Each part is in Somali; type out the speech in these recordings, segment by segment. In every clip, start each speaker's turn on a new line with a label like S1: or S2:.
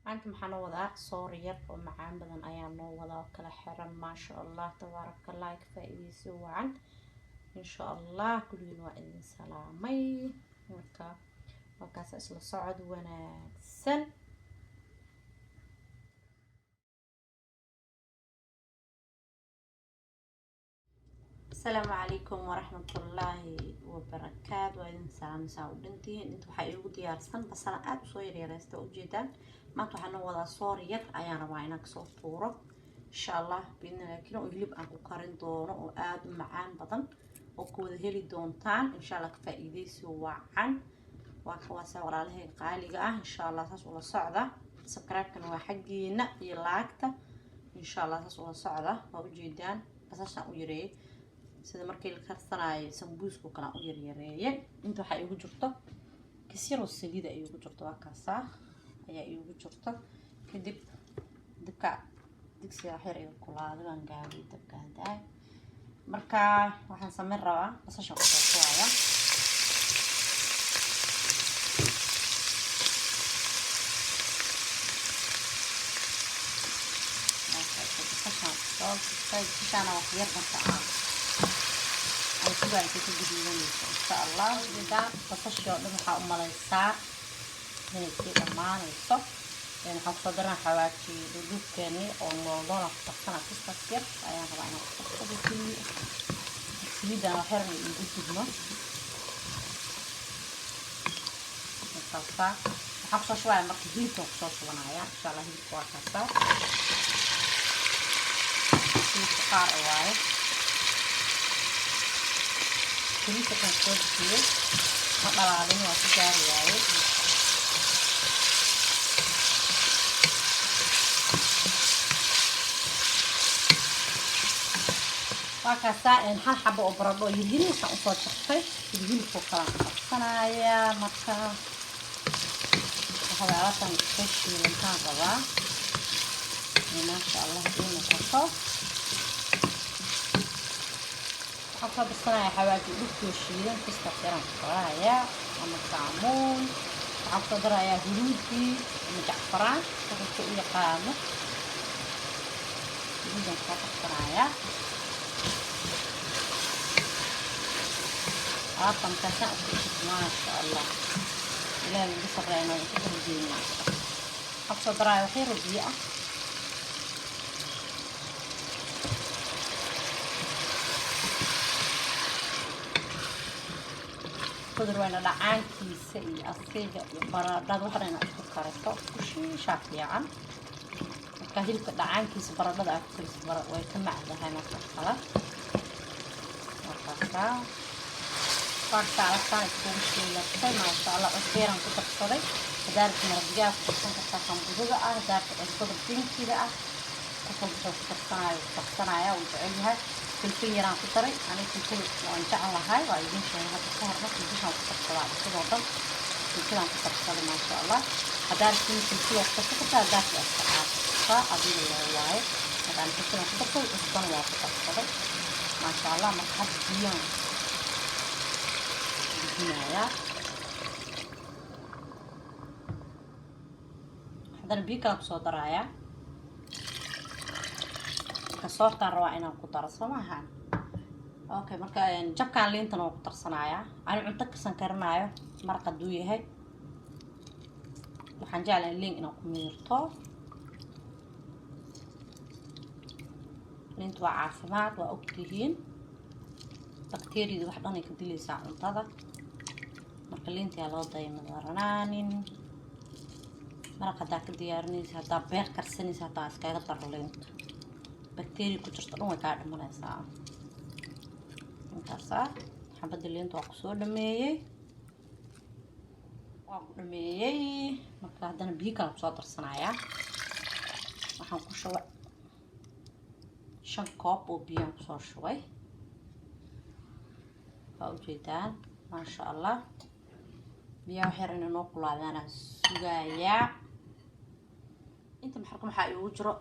S1: maanta maxaan u wadaa soor yar oo macaan badan ayaa noo wadaa oo kala xiran maasha allah tabaaraka allah ka faa'iidaysi wacan insha allah kulligiin waa idin salaamay marka halkaas isla socod wanaagsan. السلام عليكم ورحمة الله وبركاته. وإذن سلام ساودنتين انتو حقيقو ديارسان بس أنا أد صوير يريستا وجيدان ما انتو حنو وضا صوريات أيان رواينا كسو طورو إن شاء الله بإذن الله كنا ويليب أنكو قارن دونو وآد معان بطن وكود هيلي دونتان إن شاء الله كفائديسي وعن وكواسا ورالهي قاليقا إن شاء الله تاس ولا صعدة سبكرايب كانوا حقينا يلاكتا إن شاء الله تاس ولا صعدة وجيدان بس عشان ويري sida markii la karsanayo sambuusku kala u yaryareeyay inta waxa igu jirto kasiro saliid ay igu jirto waa kaasa ayaa igu jirto kadib dabka digsiga xir iyo kulaada aan gaabay dabka haday marka waxaan sameyn rabaa basasha ku soo أنا وخير بتاعها أنا كل واحد يكون جديد إن شاء الله إذا بصشوا لهم حق ملايسا من كده ما نصف يعني حق صدرنا حواشي دودوك كني أو موضوع نقطعنا في التفكير أيام طبعا نقطع بكل سيدا وحير من يجود جدنا نقطع حق شوية مركزين توقع شوية معايا إن شاء الله هيك واحد سكر وايد كل سكر كويس ما طلعلين وسكر وايد وكذا إن حبة أبرد يجيني سأصور شخصي يجيني فوق صنايع مرتا هذا عشان يخش من كان ربع ما شاء الله يجيني كفر حطها بالصناعة حواجي بكتو الشيلين تستخدم الصرايا والمطعمون حطها درايا هلودي ومجعفران تحطوا إلى قامة جدا كفر الصرايا عطم كساء ما شاء الله إلى البصر رأينا يكتر الدنيا حطها درايا وخير البيئة خضر وين العان كيسي أصيجا برادة وحرنا أشوف كارثة وشي شافيعا كهيل العان كيس برادة أكثر برا ويتمع لها نفسها وكذا فرصة على الثاني تكون شيء لطيف ما شاء الله أخيرا كتب صدي دارت مرجعة وتكون كتاكم بزوجة دارت الصدر فين كذا تكون كتبصنايا وتعلها فلفل يران في الطريق أنا فلفل وإن شاء الله هاي وعايزين شيء هذا الشهر بس نجيش على الطبخات كده وضل فلفل عن الطبخات ما شاء الله هدار فلفل أكتر هدار في الساعات فأبين الله هذا أنا فلفل عن الطبخات وإصدام واقع الطبخات ما شاء الله ما حد بيان الجناية هذا البيكا بصدرايا كسورتان روا inaan ku daro samahan okay marka jabkaan leentana ku tarsanaya aan cunto ka san karnaayo marqa duu yahay waxaan jeclahay leen inaan ku miirto leent waa caafimaad waa ogtihiin bakteeriyada wax dhan ay ka dilaysaa cuntada marka leenta loo daymo daranaanin marqa daa ka diyaarinaysa hadaa beer karsanaysa hadaa iskaga daro leenta بكتيريا كترت أمي قاعد من الساعة. انتصار حبة اللي انتوا عقصور دمية دمية مركز عندنا بيكا بصادر صناعية وحنكون شوي شن كوب وبيان بصور شوي فوجدان ما شاء الله بيا وحيرنا نوقل على سجايا انت محركم حقي وجرو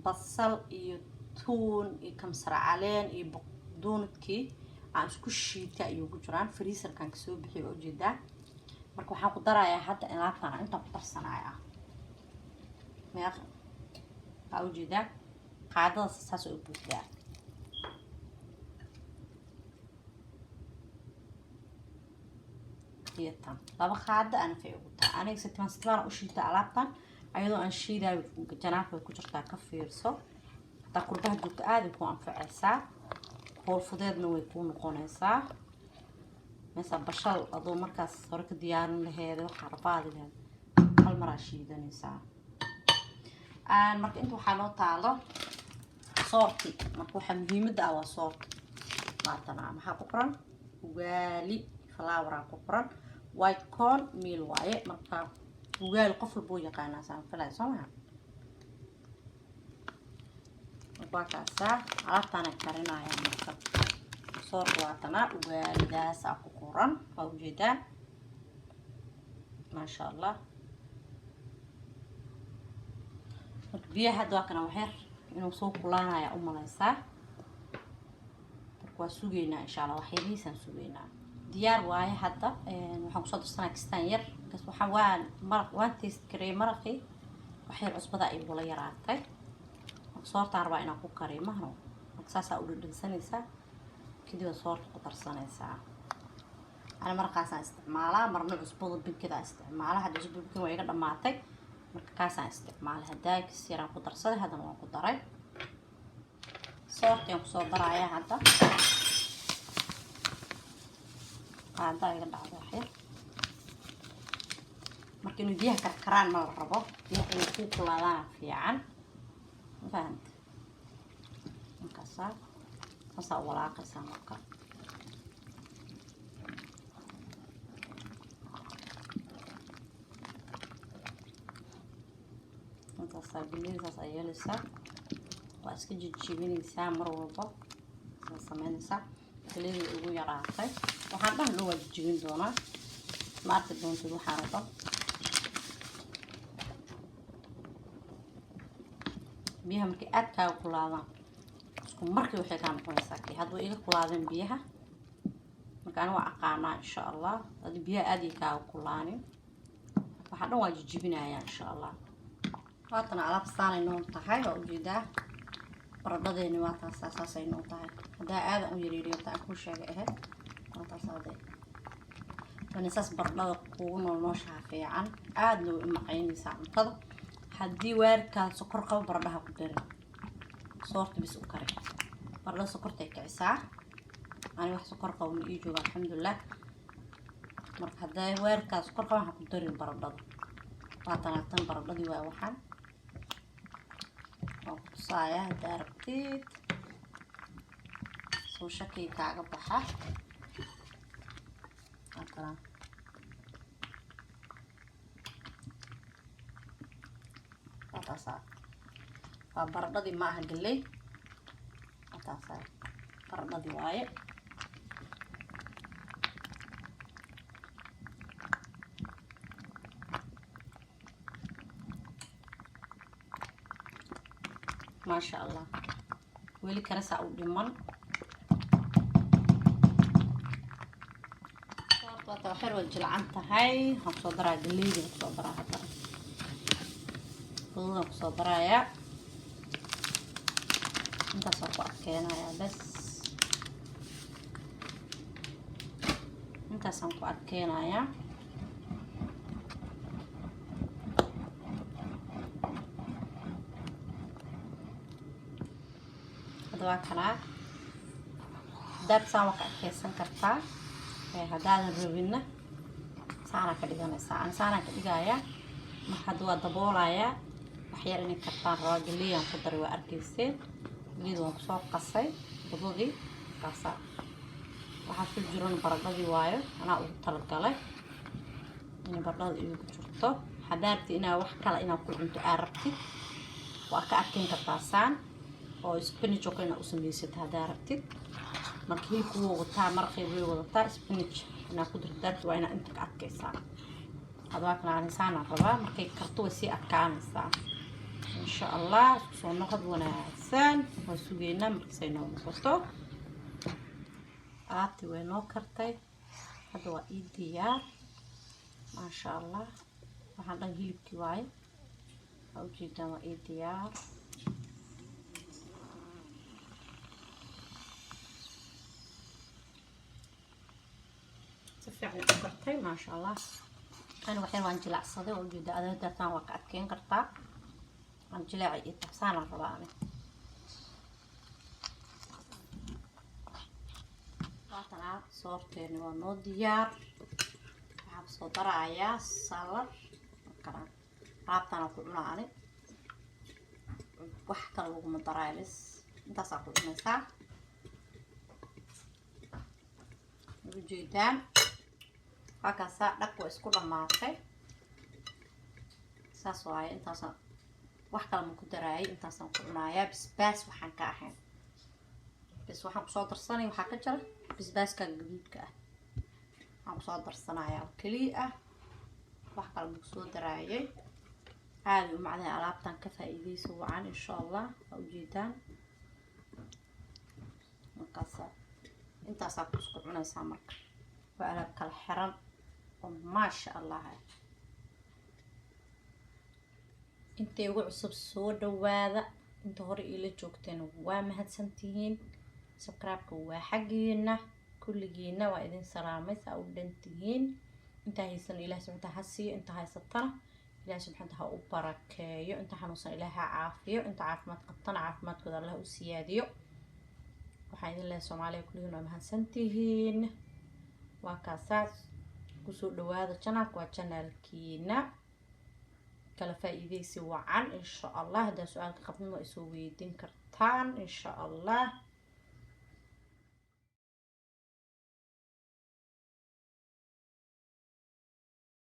S1: بصل iyo tuun iyo kamsar caleen iyo baqdoonadkii aan isku shiidka iyo ku jiraan freezer-kan ka soo bixiyo oo jeeda marka waxaan ku darayaa hadda inaafana inta ku darsanaaya meeq awjida qaadada saas u buuxdaa tan laba qaada aan fay ugu taa aniga sitaan u shiita alaabtan ayadoo aan shiiday janaafka ku jirtaa ka fiirso ta qurbaha joogta aad ku anfacaysaa hool fudeedna way ku noqonaysaa مثلا بشل أضو مركز صورك ديارن لهذا وحربات لهذا هالمرة شيدنيسا مرك أنتو حلو تعالى صورتي مركو حمهيم دعوة صورت ما تنام حققرن وقالي فلاورا ققرن وايت كون ميل واي مركا وقالي قفل بويا قانا سام فلا يسمعها وقاكاسا عرفتانا كارينا يا مركب صور واتنا وقالداس أكو قرن موجودة ما شاء الله بيها هدوكنا وحير إنه سوق كلنا يا أم ليسا وسوقينا إن شاء الله وحيريسا سوقينا ديار واي حتى وحن صوت السنة كستانير بس وحوان مرق وان تيست كريم مرقي وحير عصبة أي ولا يراتي صورت 40 أكو كريمة هو مقصاصة أقول الإنسان يسا كده صورت قطر سنة ساعة أنا مرقاسا استعمالها مرنا عصبة بكذا استعمالها هذا عصبة بكذا ويقدر معطي مرقاسا استعمالها هداك السيران قطر سنة هذا ما قطري صورت يوم صور برايا هذا هذا يقدر واحد marka inuu biyaha karkaraan ma la rabo biyaha inay ku kulaadaan fiican فهمت مكسر فصا ولاقيسا marka inta saabilintaas ay yeelaysaa waa iska jijibinaysaa mar walba soo sameynaysaa kaliya ugu yaraatay waxaan dhan loo jijibin doonaa ma arki doonto waxaan rabaa biyaha markay aad kaaga kulaadaan isku markii waxay kaa noqonaysaa kii hadduu iga kulaadeen biyaha marka aniga waa aqaanaa insha allah haddii biyaha aad ii kaaga kulaanin waxaa dhan waa jijibinayaa insha allah waatana alaab saanay noon tahay waa ujeedaa baradhadeeni waa taas saasay noon tahay haddaa aadan u yareeriyo taa ku sheegay ahayd waa taas aday wanisaas baradhada kugu noolnooshaha fiican aad loo imaqaynaysaa cuntada haddii waarkaad sokor qabo baradhaha ku darin soorta bis u kari baradhada sokortay kicisaa ani wax sokor qabo ma ii jooga alxamdulilah marka hadday waarkaad sokor qabo waxaa ku darin baradhada waatan baradhadii waa waxaan waa ku tusaaya haddaa rabtid soo shakii kaaga baxa waatan waa baradhadii ma aha galley taasa baradhadii waaye ما شاء الله weli karasa u dhiman waata waxyar way jilcan tahay waxaan kusoo daraa galleyda kusoo daraa hadda خذونا بصدرايا انت صرف أكينايا بس انت صرف أكينايا هذا كنا داب سامك أكيسن كرتا هذا الروبينا سانا كديجانا سانا كديجايا ما حد ودبولايا waxyar inay kartaan raba galeeyaan ku daray waa arkayseen galeeyda waan kusoo qasay budadii kaasa waxaa ku jiran baradhadii waayo anaa ugu talagalay in baradhada igu jirto hadaarti inaa wax kale inaa ku cunto aa rabtid waa ka arkin kartaa saan oo spinach oo kale u sameysad hadaa rabtid marka hilibku wuu wataa maraqii way wadataa spinach inaa ku dardaarti waa inaa inta ka arkaysaa hadaba kana insaan rabaa markay karto way sii adkaanaysaa إن شاء الله سنأخذ ونعسان وسوينا مركزين ومقطو عطي وينو كرتي هذا هو ديار ما شاء الله وحنا نجيب كواي ujeedaan waa ii diyaar. si fiican u kartay maasha allah. أنا waxaan waan jilacsaday oo ujeeda aad dartaan waa ka adkeyn kartaa aan jilaaci iyo tabsaan aan rabaa ani. waatana soorteena waa noo diyaar. waxaan soo darayaa salar karan raabtana ku cunaani wax kale laguma daraayo bas intaas aad ku cunaysaa. ujeedaan halkaasa dhaq waa isku dhamaatay saas waaye. intaas wax kale ma ku daraayay intaasaan ku cunayaa basbaas waxaan ka ahayn bas waxaan kusoo darsanay waxaa ka jira basbaaska gaduudka ah waxaan kusoo darsanayaa kaliya ah wax kale ma kusoo daraayay. caadi u macday alaabtan ka faa'iideyso wacan insha allah. ujeedaan markaasa intaasaa ku isku cunaysaa marka waa alaab kala xiran oo maasha allah. intay ugu cusub soo dhawaada inta hore ila joogteen waa mahadsantihiin. subscribe-ka waa xageena kulligiina waa idin salaamay saa u dhantihiin. inta haysan ilaahay subxaanahu ha siiyo inta haysatana ilaahay subxaanahu ha u barakeeyo. inta xanuunsan ilaahay ha caafiyo inta caafimaad qabtana caafimaadkooda Allah u siyaadiyo. waxaan idin leeyahay Soomaaliya kulligiina waa mahadsantihiin. waa kaasaas kusoo dhawaada channelka waa channelkiina kala faa'iideysi wacan insha allah. hadaa su'aal ka qabno waa isoo weydiin kartaan insha allah.